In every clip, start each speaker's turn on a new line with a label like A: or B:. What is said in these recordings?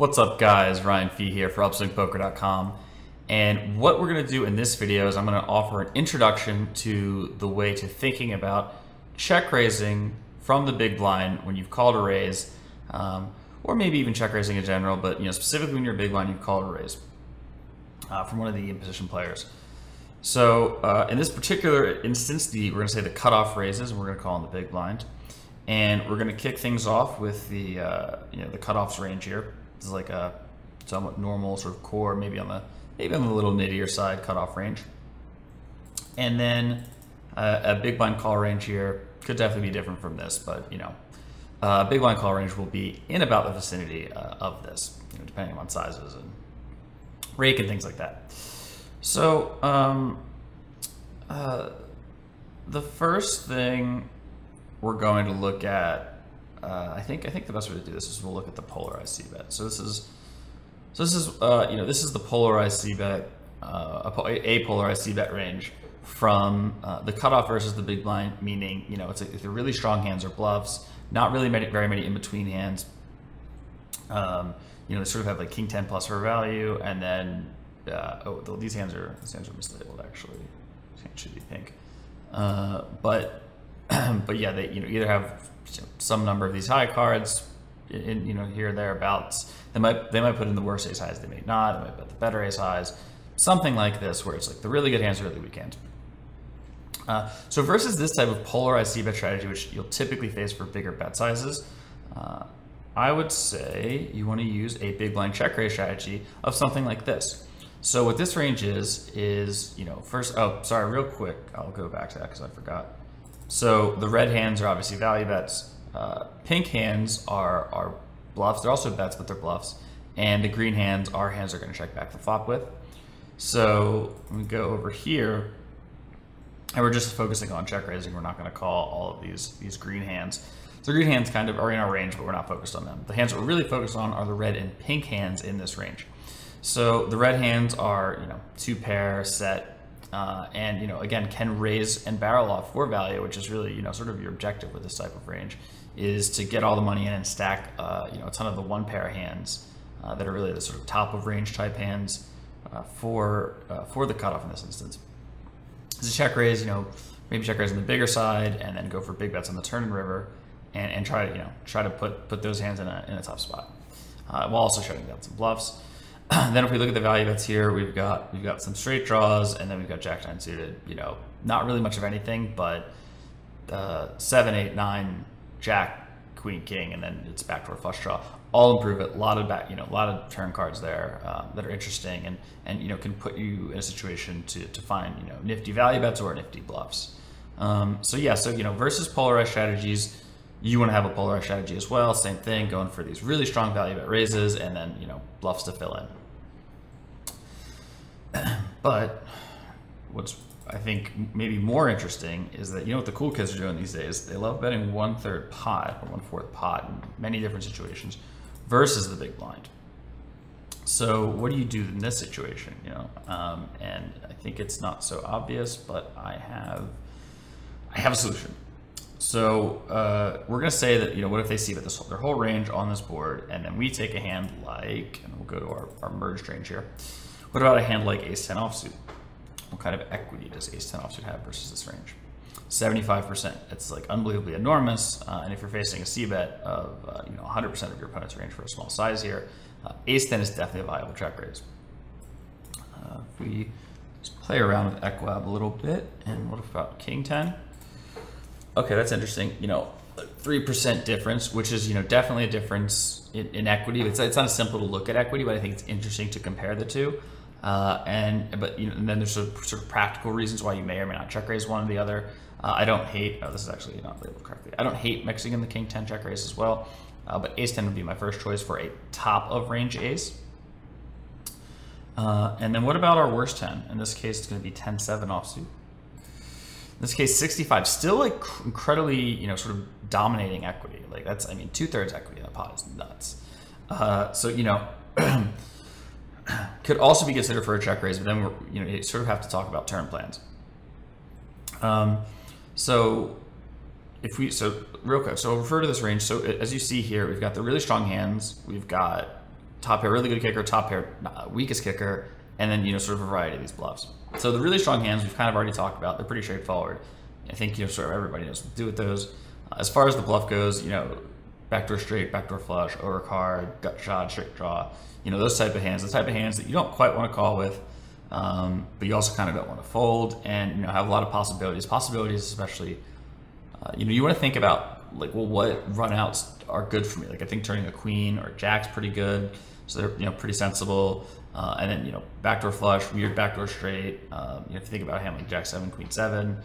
A: What's up guys, Ryan Fee here for UpswingPoker.com, and what we're going to do in this video is I'm going to offer an introduction to the way to thinking about check raising from the big blind when you've called a raise, or maybe even check raising in general, but specifically when you're a big blind you've called a raise from one of the in-position players. So in this particular instance, we're going to say the cutoff raises, and we're going to call in the big blind, and we're going to kick things off with the the cutoffs range here. This is like a somewhat normal sort of core, maybe on the little nittier side cutoff range, and then a big blind call range here could definitely be different from this, but big blind call range will be in about the vicinity of this, depending on sizes and rake and things like that. So the first thing we're going to look at, I think the best way to do this is we'll look at the polarized C-bet. So this is the polarized C-bet, a polarized C-bet range from the cutoff versus the big blind, meaning it's if they're really strong hands or bluffs, not really very many in between hands. They sort of have like king 10 plus for value, and then these hands are mislabeled actually. This hand should be pink, but yeah, they either have some number of these high cards in here or thereabouts. They might put in the worst ace highs, they may not. They might put the better ace highs, something like this, where it's like the really good hands are really weak hands. So versus this type of polarized C-bet strategy, which you'll typically face for bigger bet sizes, I would say you want to use a big blind check raise strategy of something like this. So what this range is first, oh sorry, real quick, I'll go back to that because I forgot. So the red hands are obviously value bets. Pink hands are bluffs. They're also bets, but they're bluffs. And the green hands are hands they're going to check back the flop with. So we go over here, and we're just focusing on check raising. We're not going to call all of these green hands. So green hands kind of are in our range, but we're not focused on them. The hands we're really focused on are the red and pink hands in this range. So the red hands are two pair set. And again, can raise and barrel off for value, which is really sort of your objective with this type of range, is to get all the money in and stack a ton of the one pair hands that are really the sort of top of range type hands for the cutoff in this instance. It's a check raise, maybe check raise on the bigger side, and then go for big bets on the turn and river, and try to put those hands in a tough spot, while also shutting down some bluffs. Then if we look at the value bets here, we've got some straight draws, and then we've got Jack 9 suited. Not really much of anything, but 7, 8, 9, Jack, Queen, King, and then it's backdoor flush draw. All improve it. A lot of turn cards there that are interesting, and can put you in a situation to find nifty value bets or nifty bluffs. So versus polarized strategies, you want to have a polarized strategy as well. Same thing, going for these really strong value bet raises, and then bluffs to fill in. But what's I think maybe more interesting is that what the cool kids are doing these days. They love betting 1/3 pot or 1/4 pot in many different situations versus the big blind. So what do you do in this situation? And I think it's not so obvious, but I have a solution. So we're gonna say that what if they see that their whole range on this board, and then we take a hand like, and we'll go to our merged range here. What about a hand like Ace 10 offsuit? What kind of equity does Ace 10 offsuit have versus this range? 75%. It's like unbelievably enormous. And if you're facing a C-bet of 100% of your opponent's range for a small size here, Ace 10 is definitely a viable check raise. If we just play around with Equab a little bit, and what about King 10? Okay, that's interesting. 3% difference, which is definitely a difference in equity. It's not as simple to look at equity, but I think it's interesting to compare the two. And then there's sort of practical reasons why you may or may not check raise one or the other. I don't hate. Oh, this is actually not labeled correctly. I don't hate mixing in the King 10 check raise as well, but Ace 10 would be my first choice for a top of range ace. And then what about our worst 10? In this case, it's going to be 10-7 offsuit. In this case, 65, still like incredibly, sort of dominating equity. Like that's, 2/3 equity in the pot is nuts. Could also be considered for a check raise, but then you sort of have to talk about turn plans. So real quick, so refer to this range. So as you see here, we've got the really strong hands. We've got top pair really good kicker, top pair weakest kicker, and then sort of a variety of these bluffs. So the really strong hands we've kind of already talked about. They're pretty straightforward. I think sort of everybody knows what to do with those. As far as the bluff goes, backdoor straight, backdoor flush, overcard, gut shot, straight draw, those type of hands, the type of hands that you don't quite want to call with, but you also kind of don't want to fold, and have a lot of possibilities. Possibilities, especially, you want to think about like, well, what runouts are good for me? Like I think turning a queen or a jack's pretty good, so they're pretty sensible. And then backdoor flush, weird backdoor straight. If you think about a hand like jack 7, queen 7,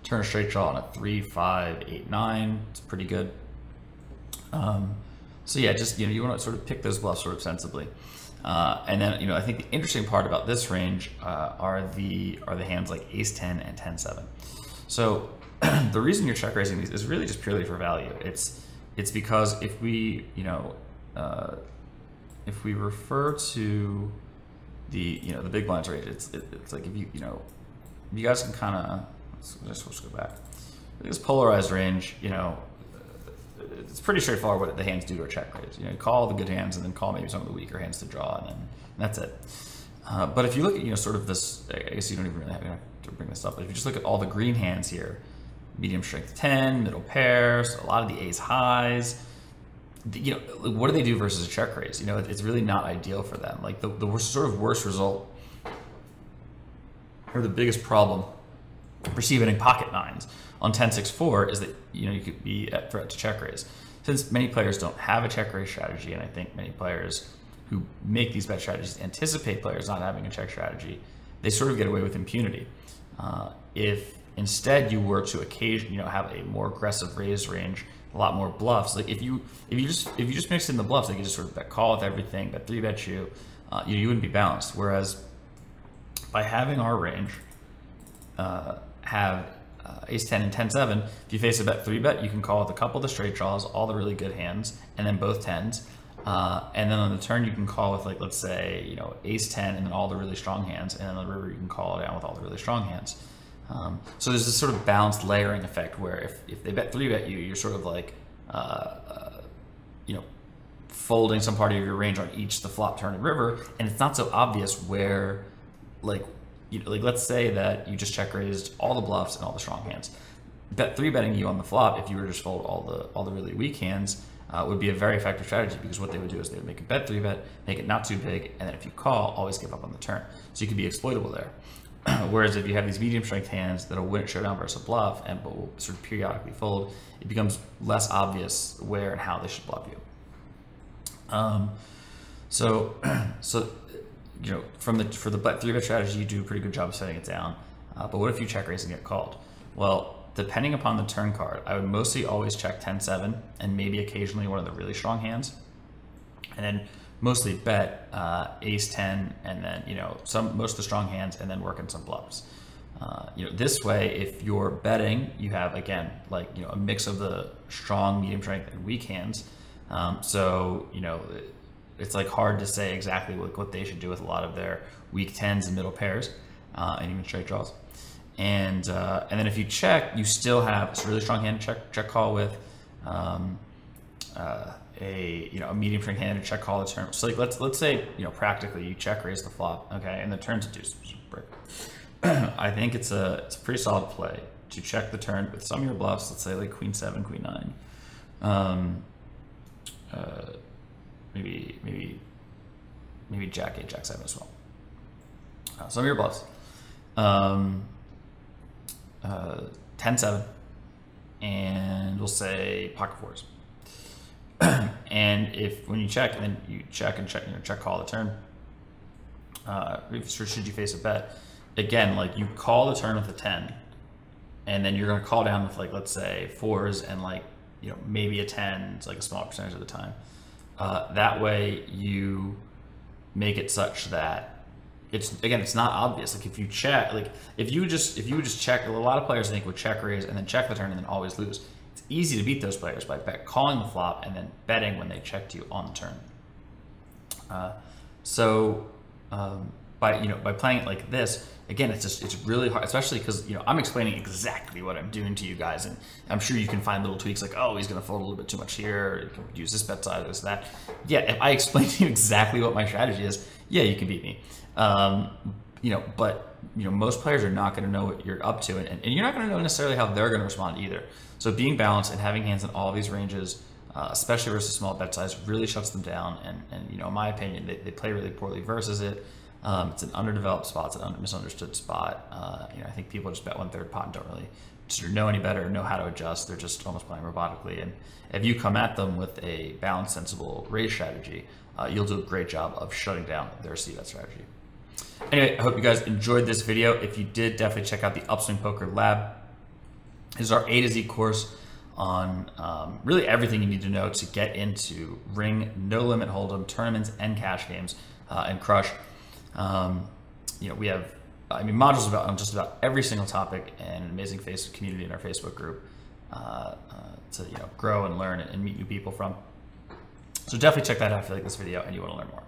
A: turn a straight draw on a 3, 5, 8, 9. It's pretty good. So yeah, just you want to sort of pick those bluffs sort of sensibly. And then I think the interesting part about this range are the hands like ace 10 and 10 7. So the reason you're check raising these is really just purely for value. It's because if we refer to the the big blinds range, it's like if you guys can kind of let's go back. This polarized range, it's pretty straightforward what the hands do to a check raise. You call the good hands and then call maybe some of the weaker hands to draw, and that's it. But if you look at sort of this, I guess you don't even really have to bring this up. But if you just look at all the green hands here, medium strength 10, middle pairs, a lot of the ace highs. What do they do versus a check raise? It's really not ideal for them. Like the sort of worst result, or the biggest problem receiving pocket nines on 10-6-4 is that you could be at threat to check raise. Since many players don't have a check raise strategy, and I think many players who make these bet strategies anticipate players not having a check strategy, they sort of get away with impunity. If instead you were to occasionally have a more aggressive raise range, a lot more bluffs, like if you just mix in the bluffs, like you just sort of bet call with everything, bet 3-bet you wouldn't be balanced. Whereas by having our range have ace 10 and 10 7, if you face a bet 3-bet, you can call with a couple of the straight draws, all the really good hands, and then both 10s. And then on the turn you can call with, like, let's say ace 10 and then all the really strong hands, and then on the river you can call it down with all the really strong hands. So there's this sort of balanced layering effect where if they bet 3-bet you, you're sort of like folding some part of your range on each the flop, turn, and river, and it's not so obvious where, like let's say that you just check raised all the bluffs and all the strong hands. Bet 3-betting you on the flop, if you were to just fold all the really weak hands, would be a very effective strategy, because what they would do is they would make a bet 3-bet, make it not too big, and then if you call, always give up on the turn. So you could be exploitable there. Whereas if you have these medium strength hands that'll win at showdown versus a bluff but will sort of periodically fold, it becomes less obvious where and how they should bluff you. For the bet 3-bet strategy, you do a pretty good job of setting it down. But what if you check raise and get called? Well, depending upon the turn card, I would mostly always check 10-7 and maybe occasionally one of the really strong hands, and then mostly bet ace 10 and then most of the strong hands, and then work in some bluffs. This way, if you're betting, you have again a mix of the strong, medium strength, and weak hands. It's like hard to say exactly what they should do with a lot of their weak 10s and middle pairs, and even straight draws. And then if you check, you still have this really strong hand to check call with, a medium strength hand to check call the turn. So let's say practically you check raise the flop, okay, and the turn's a deuce brick. I think it's a pretty solid play to check the turn with some of your bluffs. Let's say like queen 7, queen 9, maybe jack 8, jack 7 as well. Some of your bluffs. 10-7, and we'll say pocket fours. And if when you check, and then you check and check, check call the turn. Should you face a bet? Again, like you call the turn with a 10, and then you're going to call down with let's say fours and maybe a 10. It's like a small percentage of the time. That way you make it such that it's not obvious. Like if you check, if you would just check, a lot of players I think would check raise and then check the turn and then always lose. It's easy to beat those players by calling the flop and then betting when they checked you on the turn. by playing it like this, again, it's really hard, especially because I'm explaining exactly what I'm doing to you guys, and I'm sure you can find little tweaks like, oh, he's going to fold a little bit too much here, or you can use this bet size, this, that. Yeah, if I explain to you exactly what my strategy is, yeah, you can beat me. But most players are not going to know what you're up to, and you're not going to know necessarily how they're going to respond either. So being balanced and having hands in all of these ranges, especially versus small bet size, really shuts them down. And in my opinion, they play really poorly versus it. It's an underdeveloped spot. It's an misunderstood spot. I think people just bet 1/3 pot and don't really sort of know any better, know how to adjust. They're just almost playing robotically. And if you come at them with a balanced, sensible raise strategy, you'll do a great job of shutting down their C-bet strategy. Anyway, I hope you guys enjoyed this video. If you did, definitely check out the Upswing Poker Lab. This is our A to Z course on really everything you need to know to get into Ring, No Limit Hold'em, tournaments, and cash games, and crush. We have modules on just about every single topic, and an amazing Facebook community in our Facebook group to grow and learn and meet new people from. So definitely check that out if you like this video and you want to learn more.